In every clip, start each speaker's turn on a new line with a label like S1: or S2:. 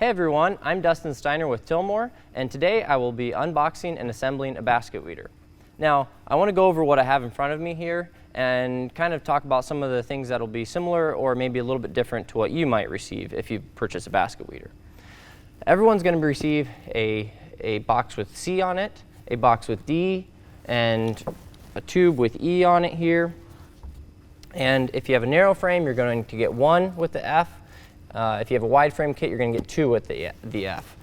S1: Hey everyone, I'm Dustin Steiner with Tilmor, and today I will be unboxing and assembling a basket weeder. Now, I want to go over what I have in front of me here and kind of talk about some of the things that will be similar or maybe a little bit different to what you might receive if you purchase a basket weeder. Everyone's going to receive a box with C on it, a box with D, and a tube with E on it here. And if you have a narrow frame, you're going to get one with the F. If you have a wide frame kit, you're going to get two with the F.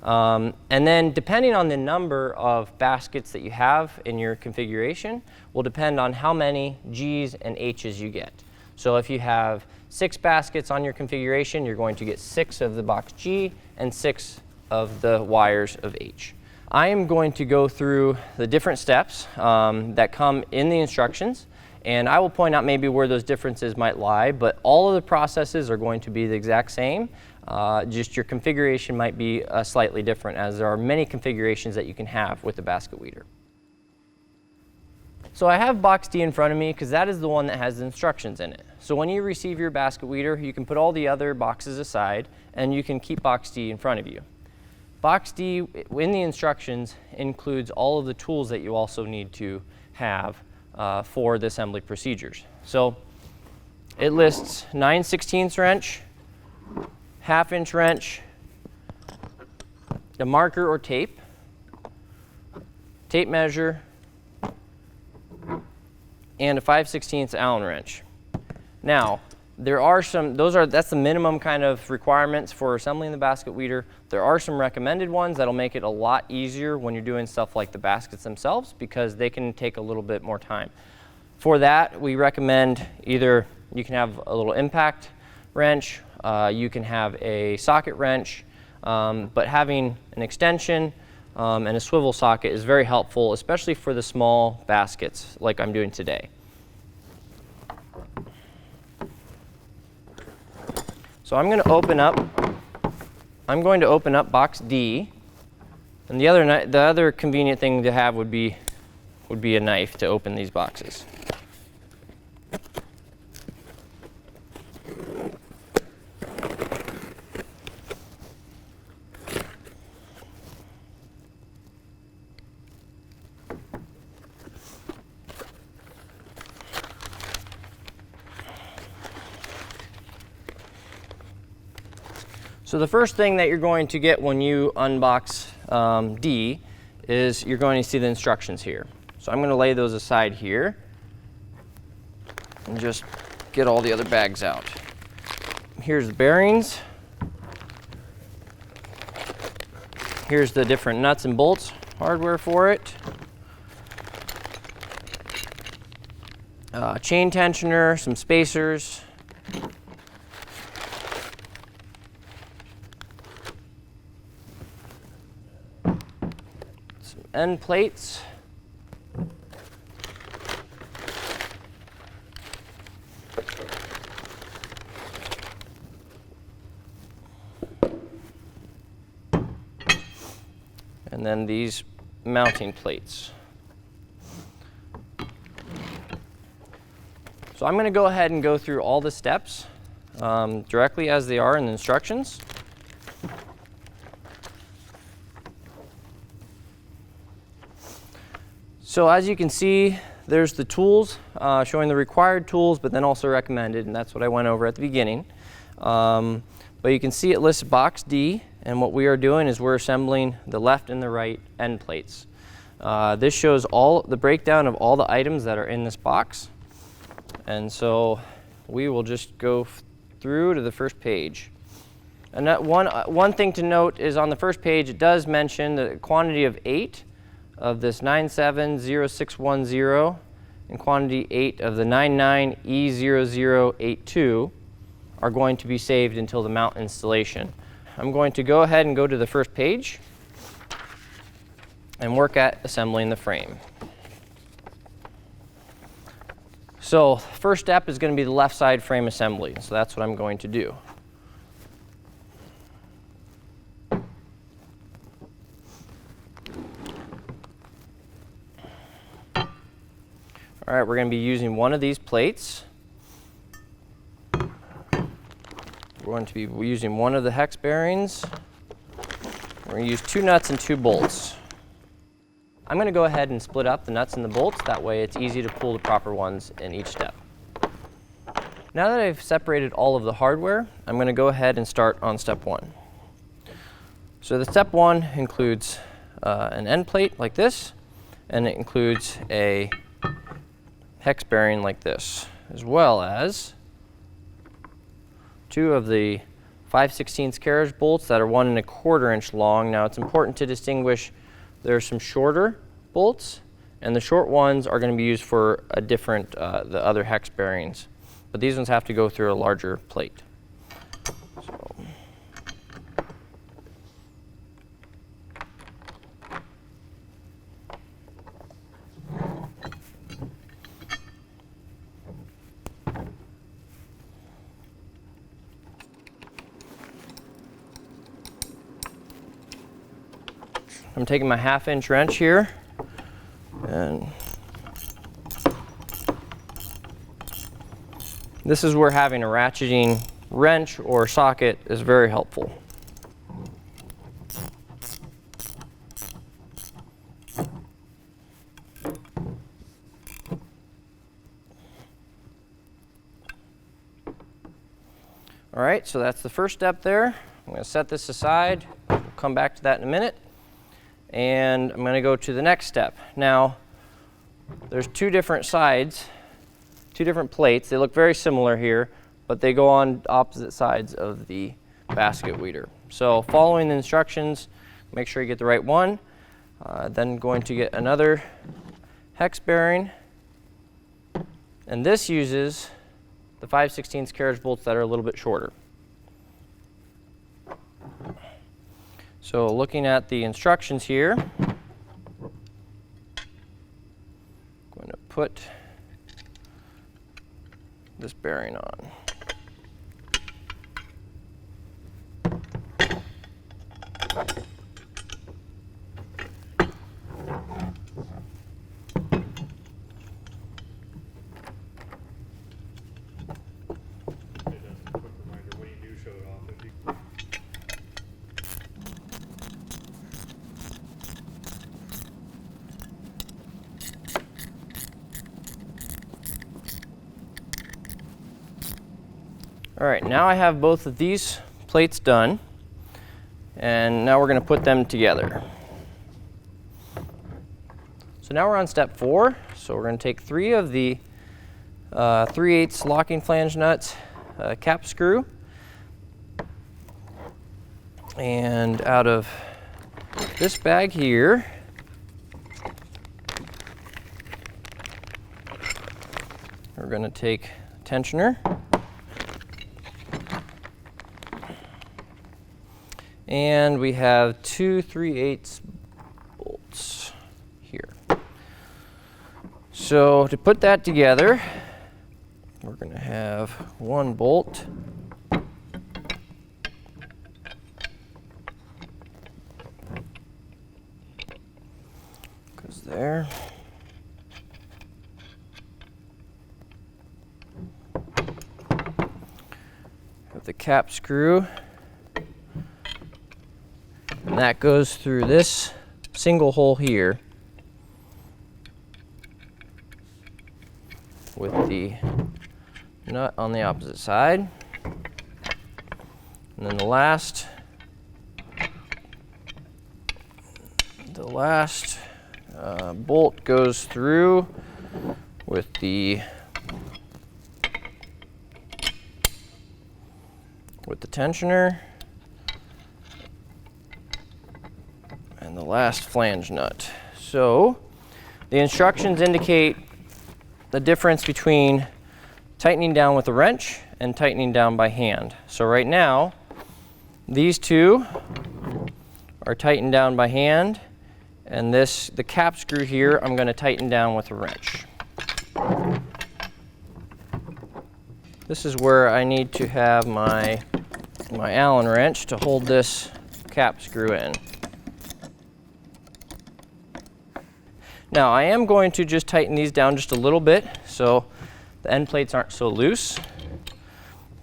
S1: And then depending on the number of baskets that you have in your configuration will depend on how many G's and H's you get. So if you have 6 baskets on your configuration, you're going to get 6 of the box G and 6 of the wires of H. I am going to go through the different steps that come in the instructions, and I will point out maybe where those differences might lie, but all of the processes are going to be the exact same. Just your configuration might be slightly different, as there are many configurations that you can have with the basket weeder. So I have box D in front of me because that is the one that has the instructions in it. So when you receive your basket weeder, you can put all the other boxes aside and you can keep box D in front of you. Box D in the instructions includes all of the tools that you also need to have for the assembly procedures. So it lists 9/16 wrench, 1/2 inch wrench, a marker or tape measure, and a 5/16 Allen wrench. Now, there are that's the minimum kind of requirements for assembling the basket weeder. There are some recommended ones that'll make it a lot easier when you're doing stuff like the baskets themselves, because they can take a little bit more time. For that, we recommend either you can have a little impact wrench, you can have a socket wrench, but having an extension and a swivel socket is very helpful, especially for the small baskets like I'm doing today. So I'm going to open up box D, and the other convenient thing to have would be a knife to open these boxes. So the first thing that you're going to get when you unbox D is you're going to see the instructions here. So I'm going to lay those aside here and just get all the other bags out. Here's the bearings. Here's the different nuts and bolts hardware for it. Chain tensioner, some spacers. End plates, and then these mounting plates. So I'm going to go ahead and go through all the steps directly as they are in the instructions. So as you can see, there's the tools showing the required tools, but then also recommended, and that's what I went over at the beginning. But you can see it lists box D, and what we are doing is we're assembling the left and the right end plates. This shows all the breakdown of all the items that are in this box, and so we will just go through to the first page. And that one thing to note is on the first page it does mention the quantity of 8 of this 970610 and quantity 8 of the 99E0082 are going to be saved until the mount installation. I'm going to go ahead and go to the first page and work at assembling the frame. So first step is going to be the left side frame assembly, so that's what I'm going to do. All right, we're going to be using one of these plates. We're going to be using one of the hex bearings. We're going to use 2 nuts and 2 bolts. I'm going to go ahead and split up the nuts and the bolts. That way it's easy to pull the proper ones in each step. Now that I've separated all of the hardware, I'm going to go ahead and start on step 1. So the step 1 includes an end plate like this, and it includes a hex bearing like this, as well as 2 of the 5/16 carriage bolts that are 1 1/4 inch long. Now it's important to distinguish, there are some shorter bolts, and the short ones are going to be used for a different, the other hex bearings. But these ones have to go through a larger plate. So. I'm taking my 1/2 inch wrench here, and this is where having a ratcheting wrench or socket is very helpful. All right, so that's the first step there. I'm going to set this aside. We'll come back to that in a minute. And I'm going to go to the next step. Now, there's 2 different sides, 2 different plates. They look very similar here, but they go on opposite sides of the basket weeder. So following the instructions, make sure you get the right one. Then going to get another hex bearing. And this uses the 5/16 carriage bolts that are a little bit shorter. So looking at the instructions here, I'm going to put this bearing on. All right, now I have both of these plates done, and now we're going to put them together. So now we're on step 4. So we're going to take 3 of the 3/8 locking flange nuts, cap screw, and out of this bag here, we're going to take tensioner. And we have 2 3/8 bolts here. So to put that together, we're going to have 1 bolt. Goes there. Have the cap screw. And that goes through this single hole here with the nut on the opposite side. And then the last bolt goes through with the tensioner. And the last flange nut. So the instructions indicate the difference between tightening down with a wrench and tightening down by hand. So right now, these 2 are tightened down by hand, and the cap screw here, I'm going to tighten down with a wrench. This is where I need to have my Allen wrench to hold this cap screw in. Now I am going to just tighten these down just a little bit so the end plates aren't so loose,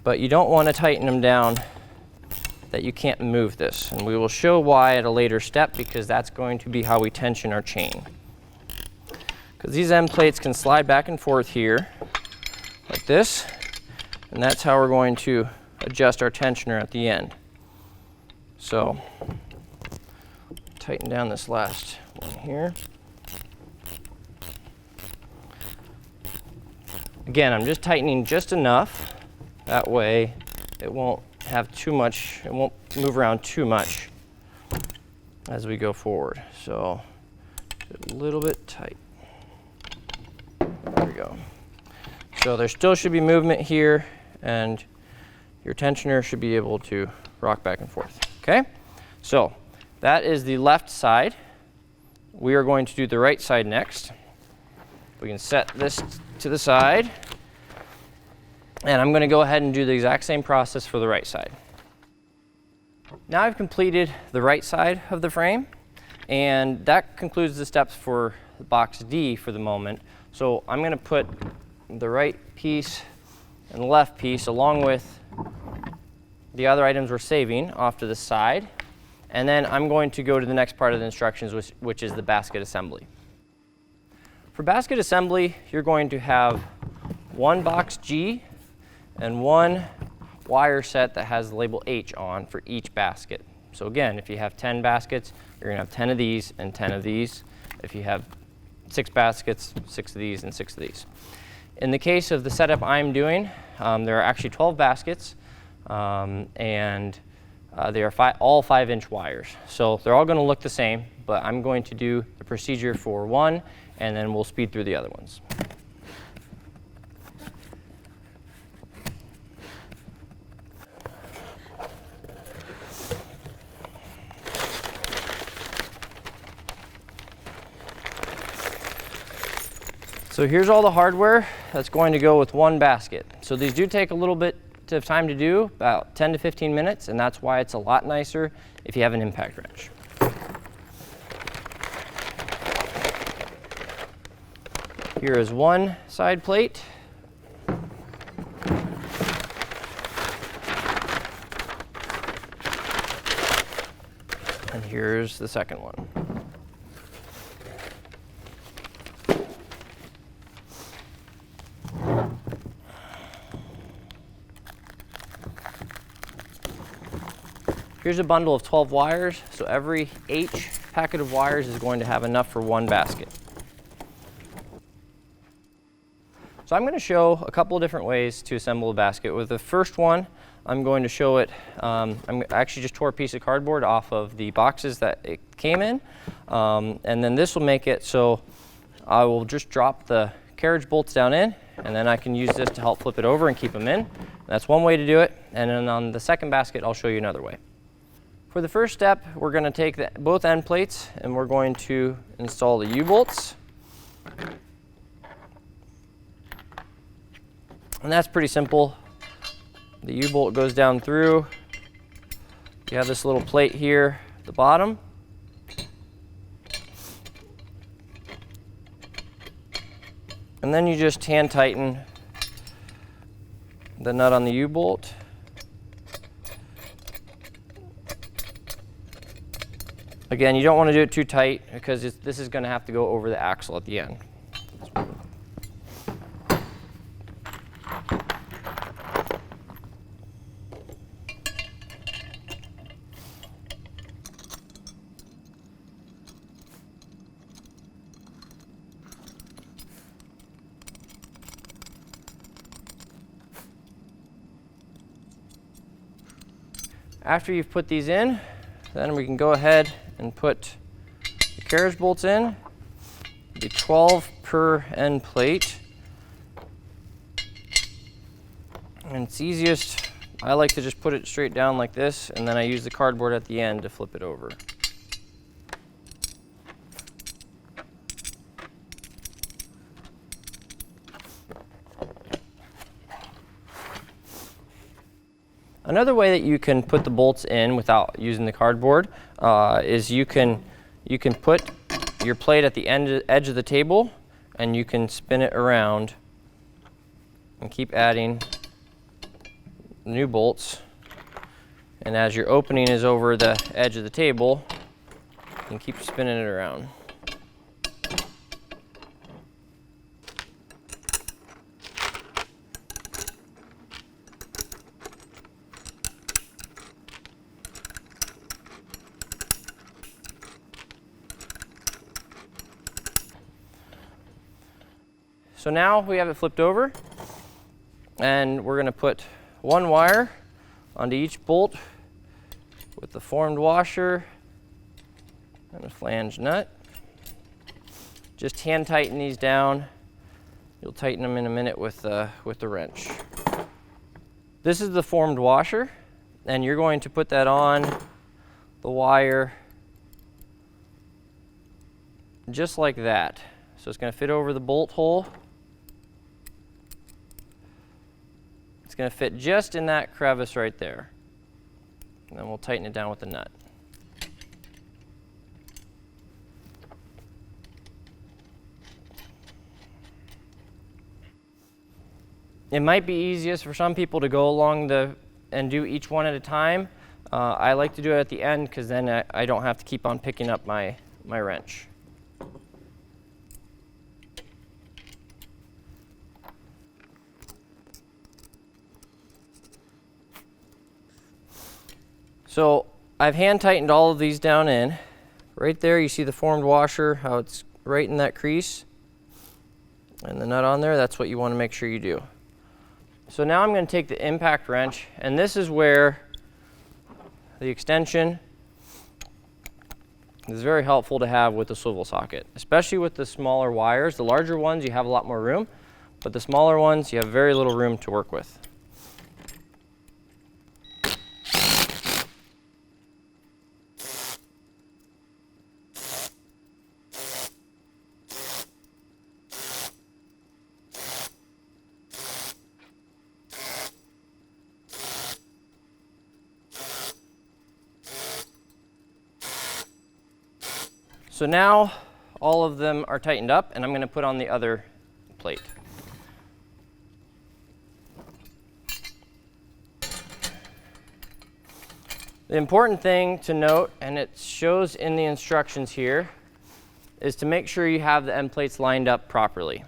S1: but you don't want to tighten them down that you can't move this. And we will show why at a later step, because that's going to be how we tension our chain. Because these end plates can slide back and forth here like this, and that's how we're going to adjust our tensioner at the end. So tighten down this last one here. Again, I'm just tightening just enough, that way it won't have too much, it won't move around too much as we go forward. So a little bit tight. There we go. So there still should be movement here, and your tensioner should be able to rock back and forth. Okay? So that is the left side. We are going to do the right side next. We can set this to the side, and I'm going to go ahead and do the exact same process for the right side. Now I've completed the right side of the frame, and that concludes the steps for box D for the moment. So I'm going to put the right piece and the left piece along with the other items we're saving off to the side, and then I'm going to go to the next part of the instructions, which is the basket assembly. For basket assembly, you're going to have one box G and one wire set that has the label H on for each basket. So again, if you have 10 baskets, you're going to have 10 of these and 10 of these. If you have 6 baskets, 6 of these and 6 of these. In the case of the setup I'm doing, there are actually 12 baskets, and they are all 5-inch wires. So they're all going to look the same, but I'm going to do the procedure for one, and then we'll speed through the other ones. So here's all the hardware that's going to go with one basket. So these do take a little bit of time to do, about 10 to 15 minutes, and that's why it's a lot nicer if you have an impact wrench. Here is one side plate. And here's the second one. Here's a bundle of 12 wires, so every H packet of wires is going to have enough for one basket. So I'm going to show a couple of different ways to assemble a basket. With the first one, I'm going to show it, I actually just tore a piece of cardboard off of the boxes that it came in, and then this will make it so I will just drop the carriage bolts down in, and then I can use this to help flip it over and keep them in. That's one way to do it, and then on the second basket, I'll show you another way. For the first step, we're going to take both end plates and we're going to install the U-bolts. And that's pretty simple. The U-bolt goes down through. You have this little plate here at the bottom. And then you just hand tighten the nut on the U-bolt. Again, you don't want to do it too tight because this is going to have to go over the axle at the end. After you've put these in, then we can go ahead and put the carriage bolts in. It'll be 12 per end plate. And it's easiest, I like to just put it straight down like this, and then I use the cardboard at the end to flip it over. Another way that you can put the bolts in without using the cardboard is you can put your plate at the edge of the table, and you can spin it around and keep adding new bolts And as your opening is over the edge of the table, you can keep spinning it around. So now we have it flipped over, and we're going to put one wire onto each bolt with the formed washer and a flange nut. Just hand tighten these down. You'll tighten them in a minute with the wrench. This is the formed washer, and you're going to put that on the wire just like that. So it's going to fit over the bolt hole. It's going to fit just in that crevice right there. And then we'll tighten it down with the nut. It might be easiest for some people to go along and do each one at a time. I like to do it at the end because then I don't have to keep on picking up my wrench. So I've hand tightened all of these down in. Right there you see the formed washer, how it's right in that crease. And the nut on there, that's what you want to make sure you do. So now I'm going to take the impact wrench, and this is where the extension is very helpful to have with the swivel socket, especially with the smaller wires. The larger ones you have a lot more room, but the smaller ones you have very little room to work with. So now all of them are tightened up, and I'm going to put on the other plate. The important thing to note, and it shows in the instructions here, is to make sure you have the end plates lined up properly.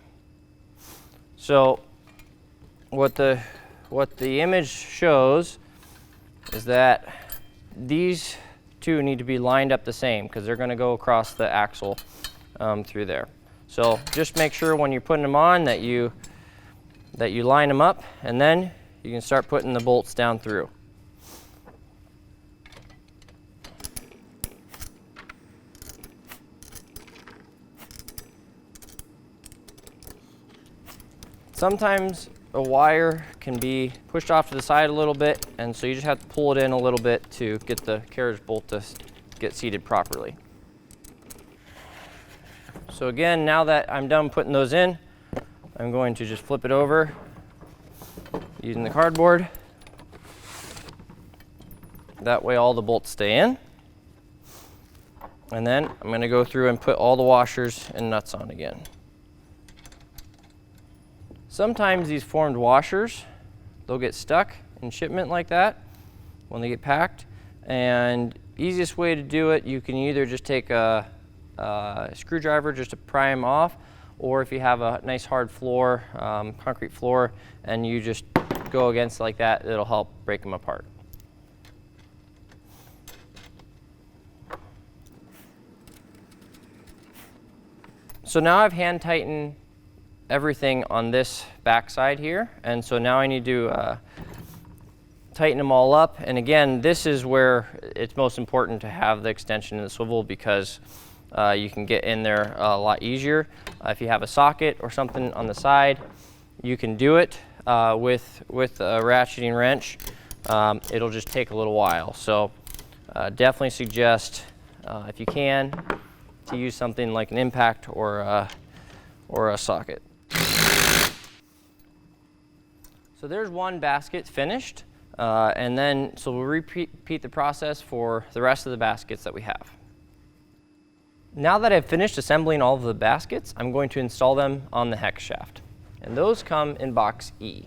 S1: So what the image shows is that these two need to be lined up the same because they're going to go across the axle through there. So just make sure when you're putting them on that you line them up, and then you can start putting the bolts down through. Sometimes a wire can be pushed off to the side a little bit, and so you just have to pull it in a little bit to get the carriage bolt to get seated properly. So again, now that I'm done putting those in, I'm going to just flip it over using the cardboard. That way all the bolts stay in. And then I'm going to go through and put all the washers and nuts on again. Sometimes these formed washers, they'll get stuck in shipment like that when they get packed. And easiest way to do it, you can either just take a screwdriver just to pry them off, or if you have a nice hard floor, concrete floor, and you just go against it like that, it'll help break them apart. So now I've hand tightened everything on this back side here, and so now I need to tighten them all up. And again, this is where it's most important to have the extension in the swivel, because you can get in there a lot easier. If you have a socket or something on the side, you can do it with a ratcheting wrench. It'll just take a little while, so definitely suggest, if you can, to use something like an impact or a socket. So there's one basket finished, and then so we'll repeat the process for the rest of the baskets that we have. Now that I've finished assembling all of the baskets, I'm going to install them on the hex shaft, and those come in box E.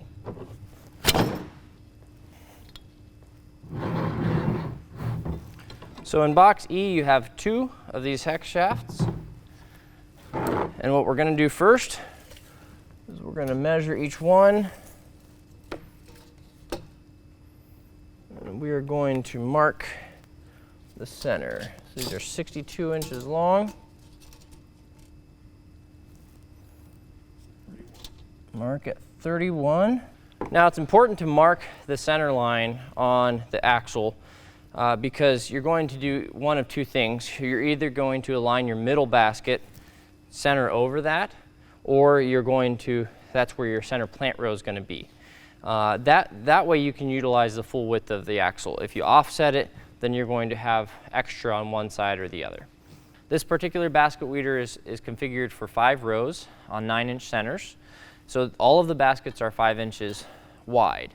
S1: So in box E, you have 2 of these hex shafts. And what we're going to do first is we're going to measure each one. And we are going to mark the center. So these are 62 inches long. Mark at 31. Now it's important to mark the center line on the axle because you're going to do one of 2 things. You're either going to align your middle basket center over that, or you're going to, that's where your center plant row is going to be. That way you can utilize the full width of the axle. If you offset it, then you're going to have extra on one side or the other. This particular basket weeder is configured for 5 rows on 9-inch centers. So all of the baskets are 5 inches wide.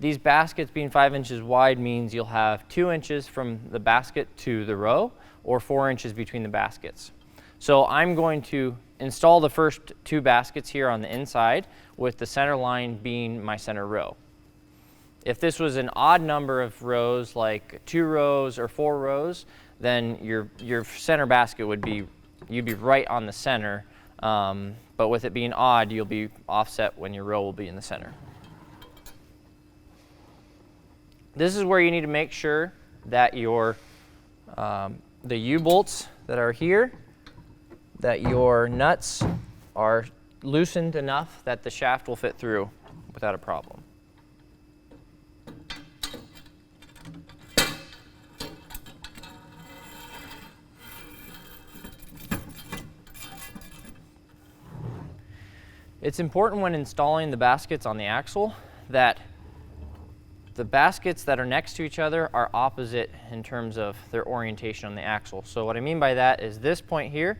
S1: These baskets being 5 inches wide means you'll have 2 inches from the basket to the row, or 4 inches between the baskets. So I'm going to install the first 2 baskets here on the inside, with the center line being my center row. If this was an odd number of rows, like 2 rows or 4 rows, then your center basket would be, you'd be right on the center. But with it being odd, you'll be offset when your row will be in the center. This is where you need to make sure that your the U-bolts that are here, that your nuts are loosened enough that the shaft will fit through without a problem. It's important when installing the baskets on the axle that the baskets that are next to each other are opposite in terms of their orientation on the axle. So what I mean by that is this point here,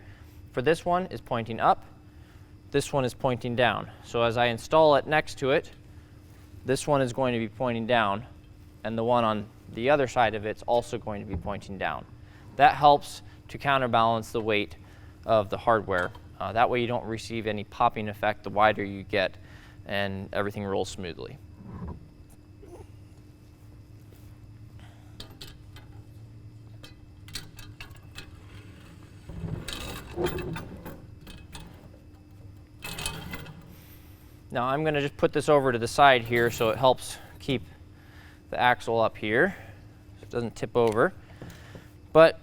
S1: for this one, is pointing up. This one is pointing down. So as I install it next to it, this one is going to be pointing down, and the one on the other side of it is also going to be pointing down. That helps to counterbalance the weight of the hardware. That way you don't receive any popping effect the wider you get, and everything rolls smoothly. Now I'm going to just put this over to the side here so it helps keep the axle up here so it doesn't tip over. But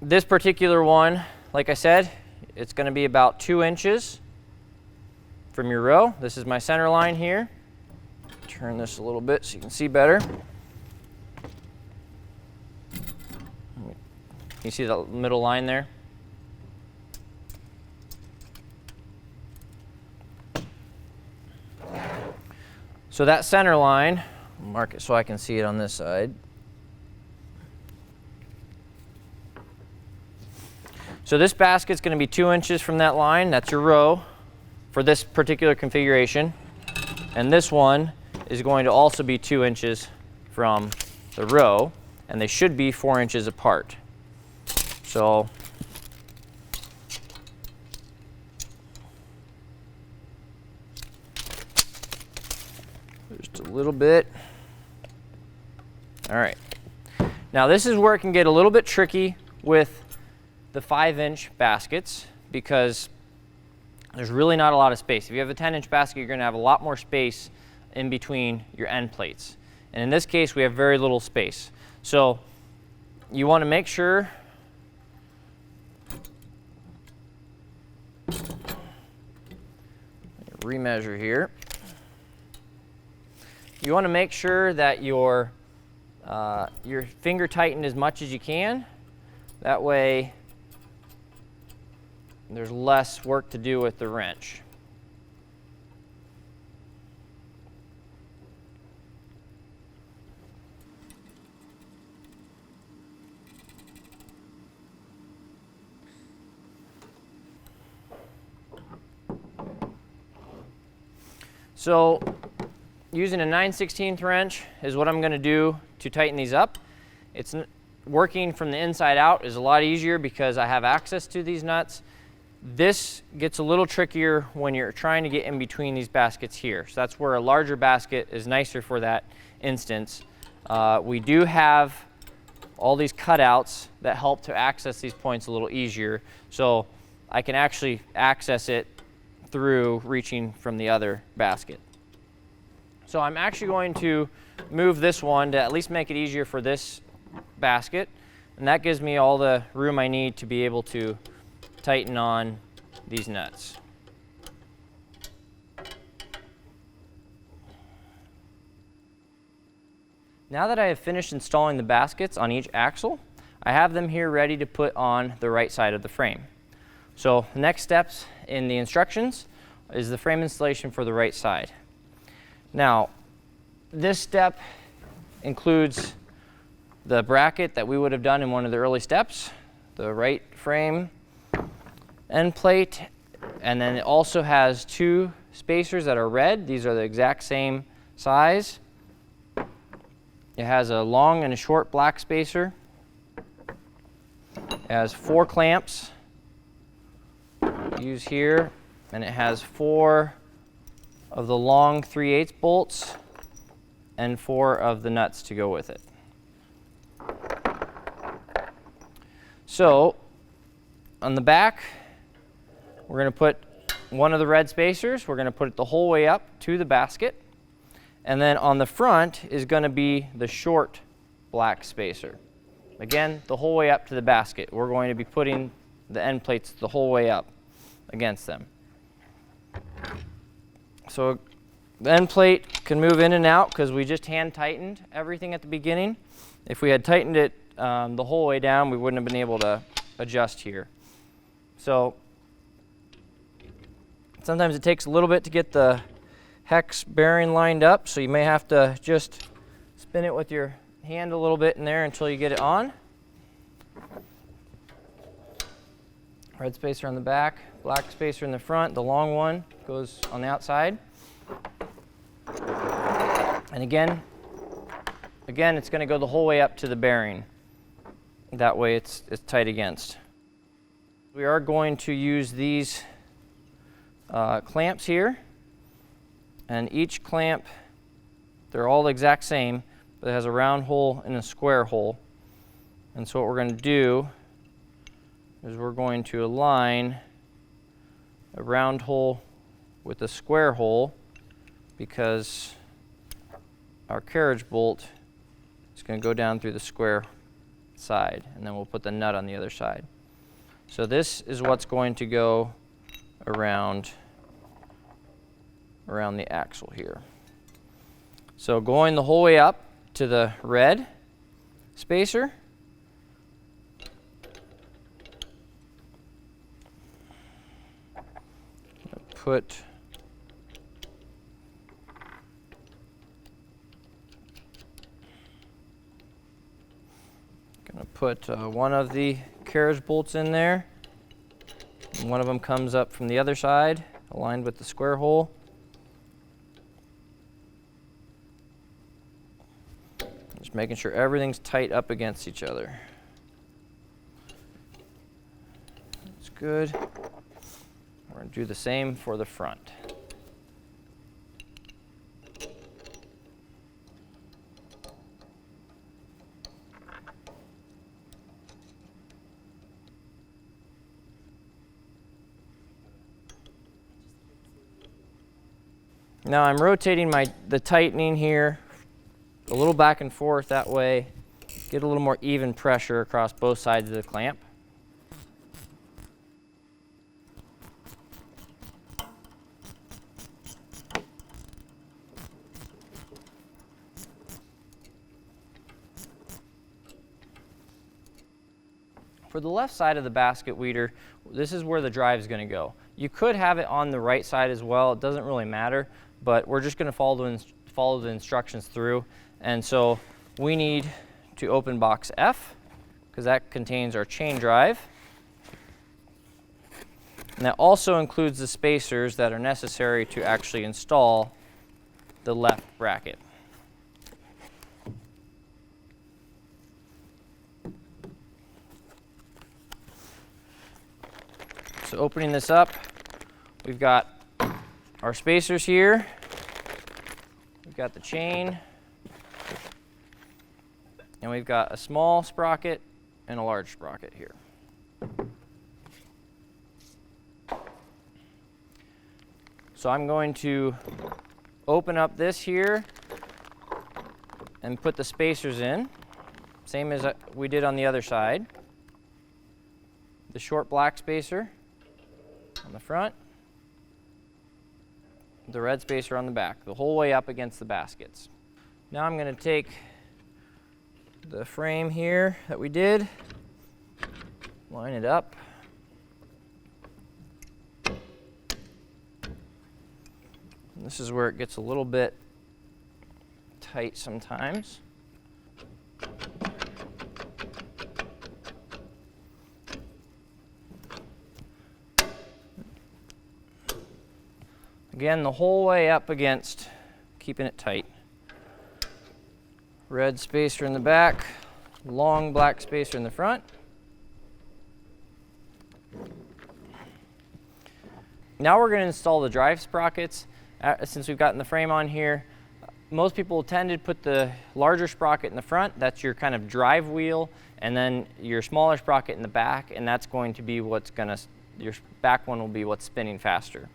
S1: this particular one, like I said, it's going to be about 2 inches from your row. This is my center line here. Turn this a little bit so you can see better. You see the middle line there? So that center line, I'll mark it so I can see it on this side. So this basket's going to be 2 inches from that line. That's your row for this particular configuration. And this one is going to also be 2 inches from the row, and they should be 4 inches apart. So just a little bit. All right. Now this is where it can get a little bit tricky with the 5-inch baskets, because there's really not a lot of space. If you have a 10-inch basket, you're going to have a lot more space in between your end plates. And in this case, we have very little space. So you want to make sure remeasure here. You want to make sure that your finger tightened as much as you can. That way there's less work to do with the wrench. So using a 9/16 wrench is what I'm going to do to tighten these up. It's working from the inside out is a lot easier because I have access to these nuts. This gets a little trickier when you're trying to get in between these baskets here. So that's where a larger basket is nicer for that instance. We do have all these cutouts that help to access these points a little easier. So I can actually access it through reaching from the other basket. So I'm actually going to move this one to at least make it easier for this basket. And that gives me all the room I need to be able to tighten on these nuts. Now that I have finished installing the baskets on each axle, I have them here ready to put on the right side of the frame. So the next steps in the instructions is the frame installation for the right side. Now, this step includes the bracket that we would have done in one of the early steps, the right frame end plate, and then it also has two spacers that are red. These are the exact same size. It has a long and a short black spacer. It has 4 clamps used here, and it has 4 of the long 3/8 bolts and 4 of the nuts to go with it. So on the back, we're going to put one of the red spacers. We're going to put it the whole way up to the basket. And then on the front is going to be the short black spacer. Again, the whole way up to the basket. We're going to be putting the end plates the whole way up against them. So the end plate can move in and out because we just hand tightened everything at the beginning. If we had tightened it the whole way down, we wouldn't have been able to adjust here. So sometimes it takes a little bit to get the hex bearing lined up, so you may have to just spin it with your hand a little bit in there until you get it on. Red spacer on the back, black spacer in the front. The long one goes on the outside. And again, it's going to go the whole way up to the bearing. That way it's tight against. We are going to use these clamps here. And each clamp, they're all the exact same, but it has a round hole and a square hole. And so what we're going to do is we're going to align a round hole with a square hole, because our carriage bolt is going to go down through the square side, and then we'll put the nut on the other side. So this is what's going to go around the axle here. So going the whole way up to the red spacer, gonna put one of the carriage bolts in there, and one of them comes up from the other side, aligned with the square hole. Just making sure everything's tight up against each other. That's good. We're going to do the same for the front. Now I'm rotating the tightening here a little back and forth, that way get a little more even pressure across both sides of the clamp. For the left side of the basket weeder, this is where the drive is going to go. You could have it on the right side as well, it doesn't really matter, but we're just going to follow the instructions through. And so we need to open box F, because that contains our chain drive. And that also includes the spacers that are necessary to actually install the left bracket. So opening this up, we've got our spacers here. We've got the chain. And we've got a small sprocket and a large sprocket here. So I'm going to open up this here and put the spacers in, same as we did on the other side. The short black spacer on the front, the red spacer on the back, the whole way up against the baskets. Now I'm going to take the frame here that we did, line it up. And this is where it gets a little bit tight sometimes. Again, the whole way up against, keeping it tight. Red spacer in the back, long black spacer in the front. Now we're going to install the drive sprockets. Since we've gotten the frame on here, most people tend to put the larger sprocket in the front. That's your kind of drive wheel, and then your smaller sprocket in the back, and that's going to be your back one will be what's spinning faster.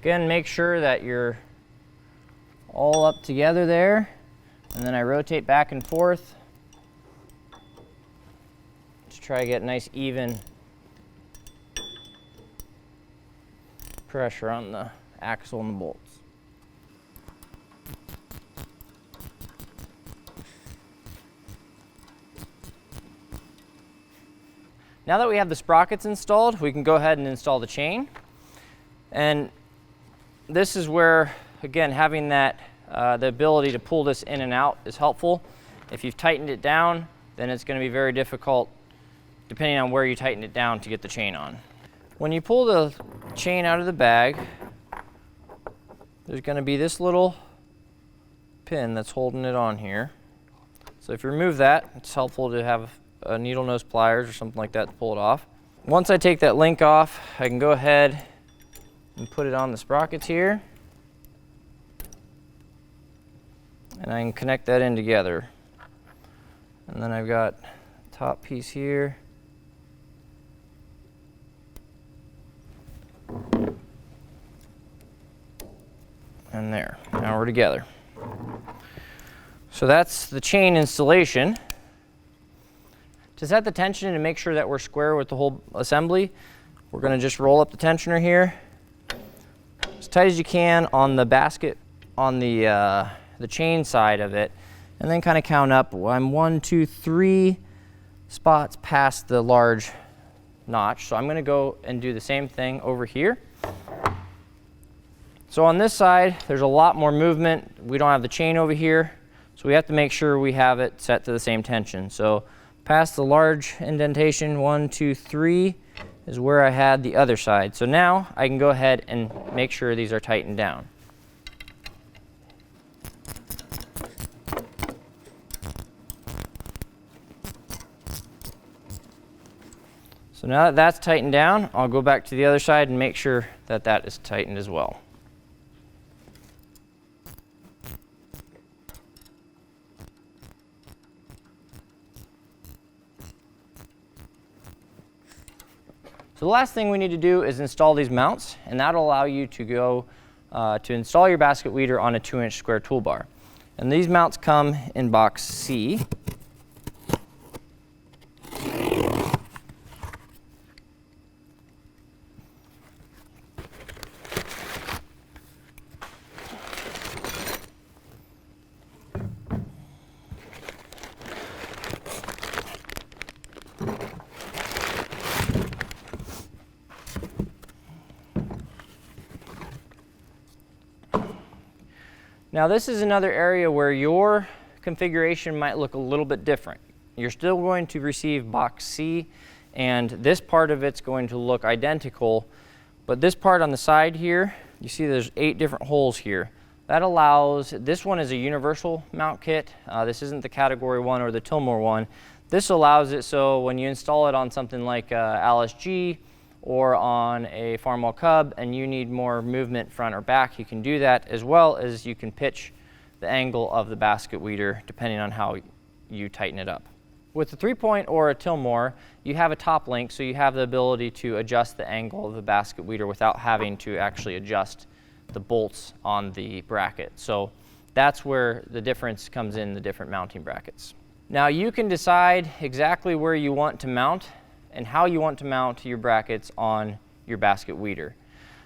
S1: Again, make sure that you're all up together there, and then I rotate back and forth to try to get nice even pressure on the axle and the bolts. Now that we have the sprockets installed, we can go ahead and install the chain. And this is where, again, having that the ability to pull this in and out is helpful. If you've tightened it down, then it's going to be very difficult, depending on where you tighten it down, to get the chain on. When you pull the chain out of the bag, there's going to be this little pin that's holding it on here. So if you remove that, it's helpful to have a needle nose pliers or something like that to pull it off. Once I take that link off, I can go ahead and put it on the sprockets here, and I can connect that in together. And then I've got top piece here, and there. Now we're together. So that's the chain installation. To set the tension and to make sure that we're square with the whole assembly, we're going to just roll up the tensioner here as tight as you can on the basket, on the chain side of it, and then kind of count up. I'm 1, 2, 3 spots past the large notch. So I'm going to go and do the same thing over here. So on this side, there's a lot more movement. We don't have the chain over here, so we have to make sure we have it set to the same tension. So past the large indentation, 1, 2, 3, is where I had the other side. So now I can go ahead and make sure these are tightened down. So now that that's tightened down, I'll go back to the other side and make sure that that is tightened as well. So the last thing we need to do is install these mounts, and that'll allow you to go to install your basket weeder on a 2-inch square toolbar. And these mounts come in box C. Now this is another area where your configuration might look a little bit different. You're still going to receive box C, and this part of it's going to look identical, but this part on the side here, you see there's 8 different holes here. That allows, this one is a universal mount kit. This isn't the category 1 or the Tilmor one. This allows it so when you install it on something like Alice G or on a Farmwell Cub and you need more movement front or back, you can do that, as well as you can pitch the angle of the basket weeder depending on how you tighten it up. With the 3-point or a Tilmor, you have a top link, so you have the ability to adjust the angle of the basket weeder without having to actually adjust the bolts on the bracket. So that's where the difference comes in the different mounting brackets. Now you can decide exactly where you want to mount and how you want to mount your brackets on your basket weeder.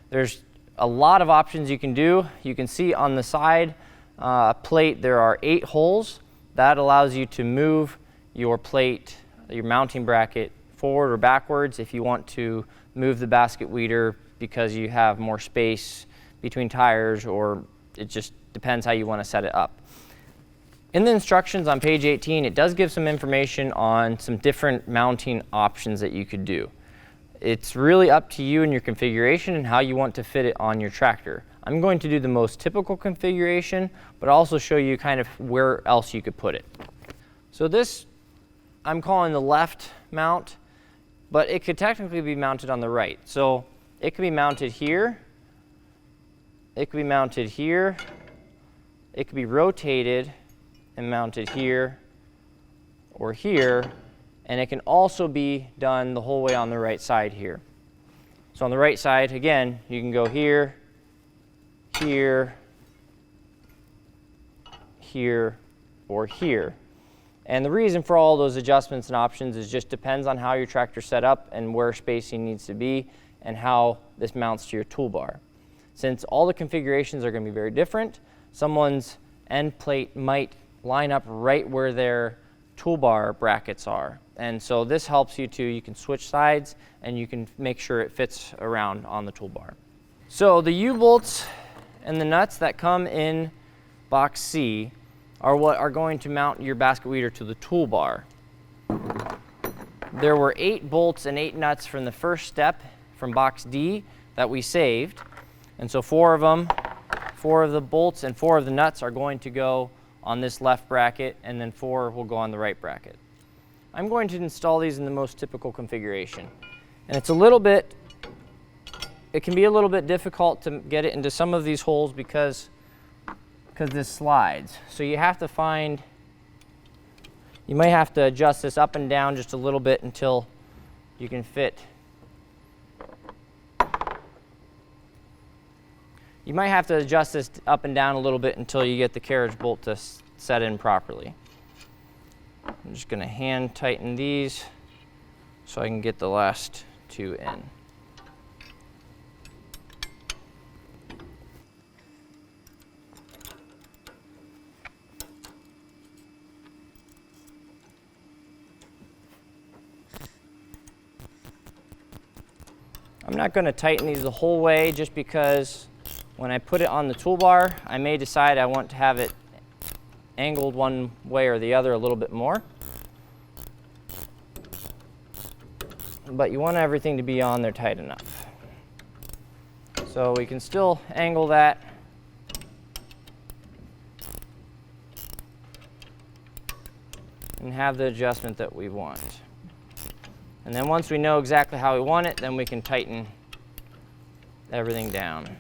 S1: There's a lot of options you can do. You can see on the side plate there are 8 holes. That allows you to move your plate, your mounting bracket, forward or backwards if you want to move the basket weeder because you have more space between tires, or it just depends how you want to set it up. In the instructions on page 18, it does give some information on some different mounting options that you could do. It's really up to you and your configuration and how you want to fit it on your tractor. I'm going to do the most typical configuration, but also show you kind of where else you could put it. So this I'm calling the left mount, but it could technically be mounted on the right. So it could be mounted here, it could be mounted here, it could be rotated and mounted here or here, and it can also be done the whole way on the right side here. So on the right side, again, you can go here, here, here, or here. And the reason for all those adjustments and options is just depends on how your tractor's set up and where spacing needs to be and how this mounts to your toolbar. Since all the configurations are going to be very different, someone's end plate might line up right where their toolbar brackets are. And so this helps you you can switch sides and you can make sure it fits around on the toolbar. So the U-bolts and the nuts that come in box C are what are going to mount your basket weeder to the toolbar. There were 8 bolts and 8 nuts from the first step from box D that we saved. And so 4 of them, 4 of the bolts and 4 of the nuts are going to go on this left bracket, and then 4 will go on the right bracket. I'm going to install these in the most typical configuration. And it's a little bit, it can be a little bit difficult to get it into some of these holes because this slides. So you have to find, you might have to adjust this up and down just a little bit until you can fit. You might have to adjust this up and down a little bit until you get the carriage bolt to set in properly. I'm just going to hand tighten these so I can get the last 2 in. I'm not going to tighten these the whole way just because when I put it on the toolbar, I may decide I want to have it angled one way or the other a little bit more. But you want everything to be on there tight enough. So we can still angle that. And have the adjustment that we want. And then once we know exactly how we want it, then we can tighten everything down.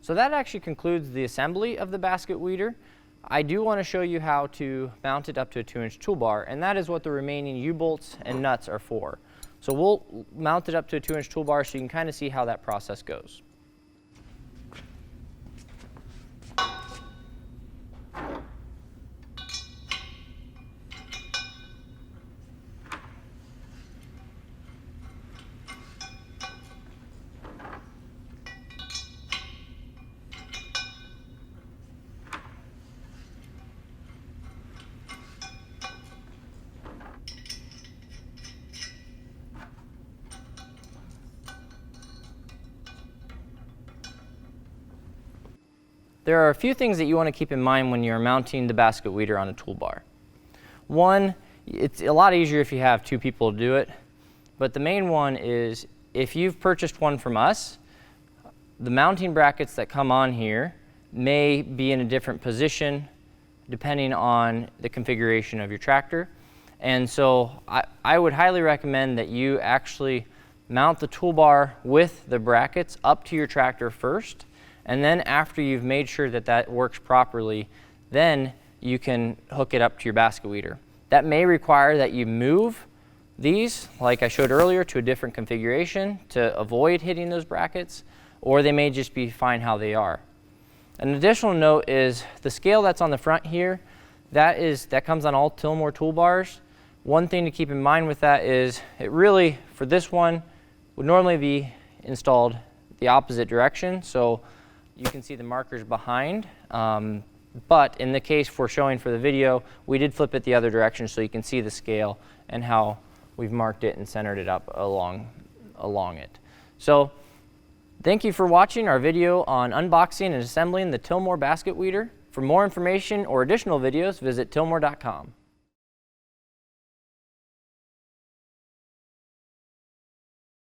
S1: So that actually concludes the assembly of the basket weeder. I do want to show you how to mount it up to a 2-inch toolbar, and that is what the remaining U-bolts and nuts are for. So we'll mount it up to a 2-inch toolbar so you can kind of see how that process goes. There are a few things that you want to keep in mind when you're mounting the basket weeder on a toolbar. One, it's a lot easier if you have 2 people to do it, but the main one is if you've purchased one from us, the mounting brackets that come on here may be in a different position depending on the configuration of your tractor. And so I would highly recommend that you actually mount the toolbar with the brackets up to your tractor first. And then after you've made sure that that works properly, then you can hook it up to your basket weeder. That may require that you move these, like I showed earlier, to a different configuration to avoid hitting those brackets, or they may just be fine how they are. An additional note is the scale that's on the front here, that comes on all Tilmor toolbars. One thing to keep in mind with that is it really, for this one, would normally be installed the opposite direction. So you can see the markers behind, but in the case we're showing for the video, we did flip it the other direction so you can see the scale and how we've marked it and centered it up along it. So thank you for watching our video on unboxing and assembling the Tilmor Basket Weeder. For more information or additional videos, visit tilmor.com.